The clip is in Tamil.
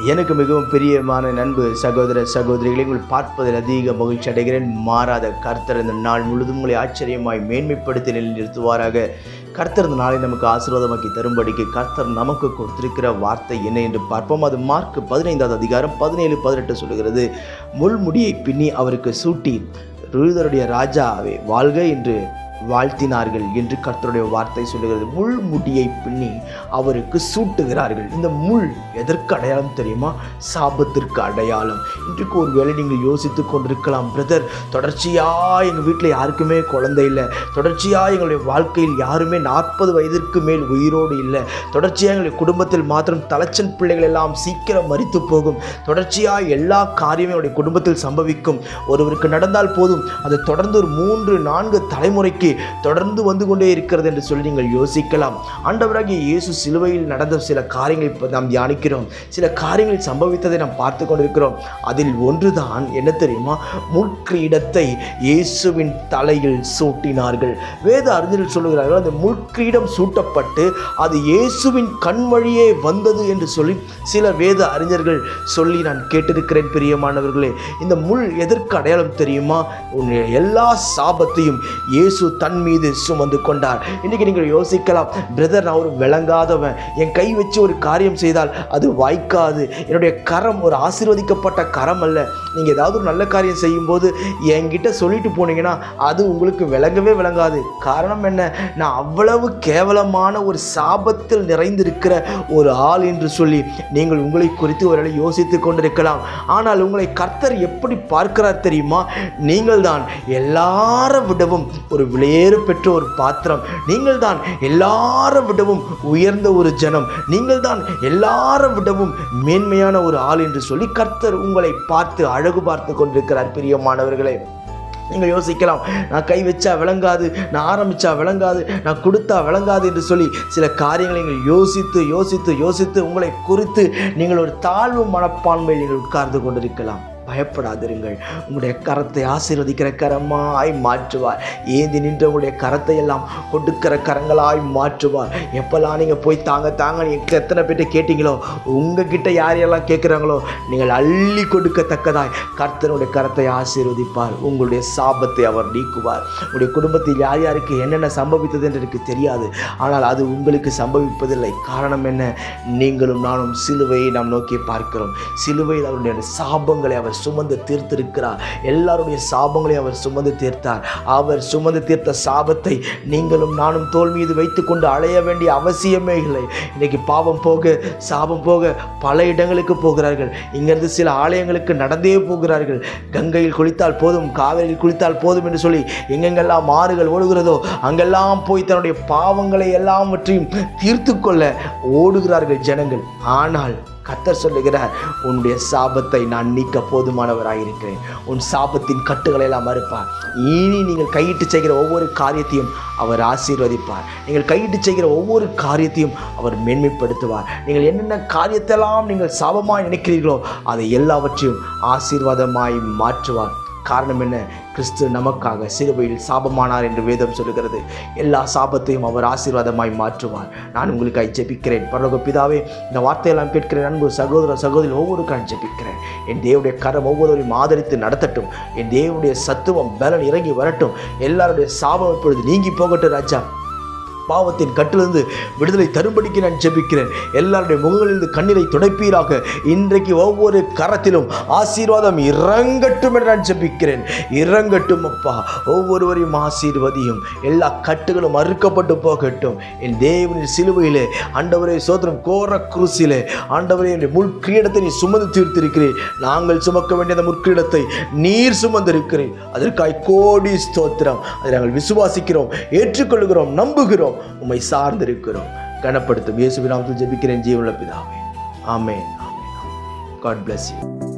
எனக்கு மிகவும் பிரியமான நண்பு சகோதர சகோதரிகளை உங்கள் பார்ப்பதில் அதிக மகிழ்ச்சி அடைகிறேன். மாறாத கர்த்தர் இந்த நாள் முழுதும் உங்களை ஆச்சரியமாய் மேன்மைப்படுத்தி நிறுத்துவாராக. கர்த்தர் இந்த நாளை நமக்கு ஆசீர்வாதமாக்கி தரும்படிக்கு கர்த்தர் நமக்கு கொடுத்திருக்கிற வார்த்தை என்ன என்று பார்ப்போம். அது மார்க் 15வது அதிகாரம் 17-18 சொல்லுகிறது. முள்முடியை பின்னி அவருக்கு சூட்டி யூதருடைய ராஜாவே வாழ்க என்று வாழ்த்தினார்கள் என்று கர்த்தருடைய வார்த்தை சொல்லுகிறது. முள் முடியை பின்னி அவருக்கு சூட்டுகிறார்கள். இந்த முள் எதற்கு அடையாளம் தெரியுமா? சாபத்திற்கு அடையாளம். இன்றைக்கு ஒரு வேளை நீங்கள் யோசித்து கொண்டிருக்கலாம், பிரதர், தொடர்ச்சியாக எங்கள் வீட்டில் யாருக்குமே குழந்தை இல்லை, தொடர்ச்சியாக எங்களுடைய வாழ்க்கையில் யாருமே 40 வயதிற்கு மேல் உயிரோடு இல்லை, தொடர்ச்சியாக எங்களுடைய குடும்பத்தில் மாத்திரம் தலைச்சன் பிள்ளைகள் எல்லாம் சீக்கிரம் மரித்து போகும், தொடர்ச்சியாக எல்லா காரியமும் என்னுடைய குடும்பத்தில் சம்பவிக்கும், ஒருவருக்கு நடந்தால் போதும் அது தொடர்ந்து ஒரு 3-4 தலைமுறைக்கு தொடர்ந்து வந்து கொண்டே இருக்கிறது என்று சொல்லி நீங்கள் யோசிக்கலாம். ஆண்டவராகிய இயேசு சிலுவையில் நடந்த சில காரியங்களை நாம் தியானிக்கிறோம், சில காரியங்கள் சம்பவித்ததை நாம் பார்த்து கொண்டிருக்கிறோம். அதில் ஒன்றுதான் என்ன தெரியுமா? முட்கிரீடத்தை இயேசுவின் தலையில் சூட்டினார்கள். வேத அறிஞர்கள் சொல்லுகிறார்கள், அந்த முட்கிரீடம் சூட்டப்பட்டு அது இயேசுவின் கண் வழியே வந்தது என்று சொல்லி சில வேத அறிஞர்கள் சொல்லி நான் கேட்டிருக்கிறேன். பிரியமானவர்களே, இந்த முள் எதற்கு அடையாளம் தெரியுமா? எல்லா சாபத்தையும் இயேசு தன் மீது சுமந்து கொண்டார். இன்னைக்கு நீங்கள் யோசிக்கலாம், பிரதர், நான் ஒரு விளங்காதவன், என் கை வச்சு ஒரு காரியம் செய்தால் அது வாய்க்காது, என்னுடைய கரம் ஒரு ஆசீர்வதிக்கப்பட்ட கரம் அல்ல. நீங்கள் ஏதாவது ஒரு நல்ல காரியம் செய்யும்போது என்கிட்ட சொல்லிட்டு போனீங்கன்னா அது உங்களுக்கு விளங்கவே விளங்காது. காரணம் என்ன? நான் அவ்வளவு கேவலமான ஒரு சாபத்தில் நிறைந்திருக்கிற ஒரு ஆள் என்று சொல்லி நீங்கள் உங்களை குறித்து ஒருவேளை யோசித்து கொண்டிருக்கலாம். ஆனால் உங்களை கர்த்தர் எப்படி பார்க்கிறார் தெரியுமா? நீங்கள் தான் எல்லாரை விடவும் ஒரு விலையேற பெற்ற ஒரு பாத்திரம், நீங்கள் தான் எல்லாரை விடவும் உயர்ந்த ஒரு ஜனம், நீங்கள் தான் எல்லாரை விடவும் மேன்மையான ஒரு ஆள் என்று சொல்லி கர்த்தர் உங்களை பார்த்து அழகு பார்த்து கொண்டிருக்கிறார். பிரியமானவர்களே, நீங்கள் யோசிக்கலாம், நான் கை வச்சா விளங்காது, நான் ஆரம்பித்தா விளங்காது, நான் கொடுத்தா விளங்காது என்று சொல்லி சில காரியங்களை நீங்கள் யோசித்து யோசித்து யோசித்து உங்களை குறித்து நீங்கள் ஒரு தாழ்வு மனப்பான்மையில் நீங்கள் உட்கார்ந்து கொண்டிருக்கலாம். பயப்படாதிருங்கள். உங்களுடைய கரத்தை ஆசீர்வதிக்கிற கரமாய் மாற்றுவார். ஏந்தி நின்ற உங்களுடைய கரத்தை எல்லாம் கொடுக்கிற கரங்களாய் மாற்றுவார். எப்பெல்லாம் நீங்கள் போய் தாங்க நீங்கள் எத்தனை பேர்ட்ட கேட்டீங்களோ, உங்ககிட்ட யாரெல்லாம் கேட்குறாங்களோ நீங்கள் அள்ளி கொடுக்கத்தக்கதாய் கர்த்தருடைய கரத்தை ஆசீர்வதிப்பார். உங்களுடைய சாபத்தை அவர் நீக்குவார். உங்களுடைய குடும்பத்தில் யார் யாருக்கு என்னென்ன சம்பவித்தது என்று எனக்கு தெரியாது, ஆனால் அது உங்களுக்கு சம்பவிப்பதில்லை. காரணம் என்ன? நீங்களும் நானும் சிலுவையை நாம் நோக்கி பார்க்கிறோம். சிலுவையில் அவருடைய சாபங்களை அவர் சுமந்து தீர்த்திருக்கிறார். எல்லாருடைய சாபங்களை அவர் சுமந்து தீர்த்தார். அவர் சுமந்து தீர்த்த சாபத்தை நீங்களும் நானும் தோள் மீது வைத்துக்கொண்டு அலைய வேண்டிய அவசியமே இல்லை. இன்னைக்கு பாவம் போக சாபம் போக பல இடங்களுக்கு போகிறார்கள். இங்கிருந்து சில ஆலயங்களுக்கு நடந்தே போகிறார்கள். கங்கையில் குளித்தால் போதும், காவிரியில் குளித்தால் போதும் என்று சொல்லி எங்கெங்கெல்லாம் ஆறுகள் ஓடுகிறதோ அங்கெல்லாம் போய் தன்னுடைய பாவங்களை எல்லாவற்றையும் தீர்த்து கொள்ள ஓடுகிறார்கள் ஜனங்கள். ஆனால் கர்த்தர் சொல்லுகிறார், உன்னுடைய சாபத்தை நான் நீக்க போதுமானவராயிருக்கிறேன். உன் சாபத்தின் கட்டுகளை எல்லாம் மறுப்பார். இனி நீங்கள் கையிட்டு செய்கிற ஒவ்வொரு காரியத்தையும் அவர் ஆசீர்வதிப்பார். நீங்கள் கையிட்டு செய்கிற ஒவ்வொரு காரியத்தையும் அவர் மேன்மைப்படுத்துவார். நீங்கள் என்னென்ன காரியத்தெல்லாம் நீங்கள் சாபமாய் நினைக்கிறீர்களோ அதை எல்லாவற்றையும் ஆசீர்வாதமாய் மாற்றுவார். காரணம் என்ன? கிறிஸ்து நமக்காக சிலுவையில் சாபமானார் என்று வேதம் சொல்லுகிறது. எல்லா சாபத்தையும் அவர் ஆசீர்வாதமாய் மாற்றுவார். நான் உங்களுக்காக ஜெபிக்கிறேன். பரலோக பிதாவே, இந்த வார்த்தையெல்லாம் கேட்கிறேன். அன்பு சகோதர சகோதரி ஒவ்வொருக்காக ஜெபிக்கிறேன். என் தேவனுடைய கரம் ஒவ்வொருவரையும் ஆதரித்து நடத்தட்டும். என் தேவனுடைய சத்துவம் பலன் இறங்கி வரட்டும். எல்லாருடைய சாபம் இப்பொழுது நீங்கி போகட்டும் ராஜா. பாவத்தின் கட்டிலிருந்து விடுதலை தரும்படிக்கு நான் ஜெபிக்கிறேன். எல்லாருடைய முகங்களிலிருந்து கண்ணீரை துடைப்பீராக. இன்றைக்கு ஒவ்வொரு கரத்திலும் ஆசீர்வாதம் இறங்கட்டும் என்று நான் ஜெபிக்கிறேன். இறங்கட்டும் அப்பா, ஒவ்வொருவரையும் ஆசீர்வதியும். எல்லா கட்டுகளும் அறுக்கப்பட்டு போகட்டும். என் தேவனின் சிலுவையிலே ஆண்டவரே சோத்திரம், கோர குருசிலே ஆண்டவரே முள் கிரீடத்தை நீ சுமந்து தீர்த்திருக்கிறேன். நாங்கள் சுமக்க வேண்டிய அந்த முற்கிரீடத்தை நீர் சுமந்திருக்கிறேன். அதற்காய் கோடி ஸ்தோத்திரம். அதை நாங்கள் விசுவாசிக்கிறோம், ஏற்றுக்கொள்கிறோம், நம்புகிறோம், உம்மை சார்ந்திருக்கிறோம். கனப்படுத்தும் இயேசுவின் நாமத்தில் ஜெபிக்கிறேன் ஜீவனுள்ள பிதாவே. ஆமென். God bless you.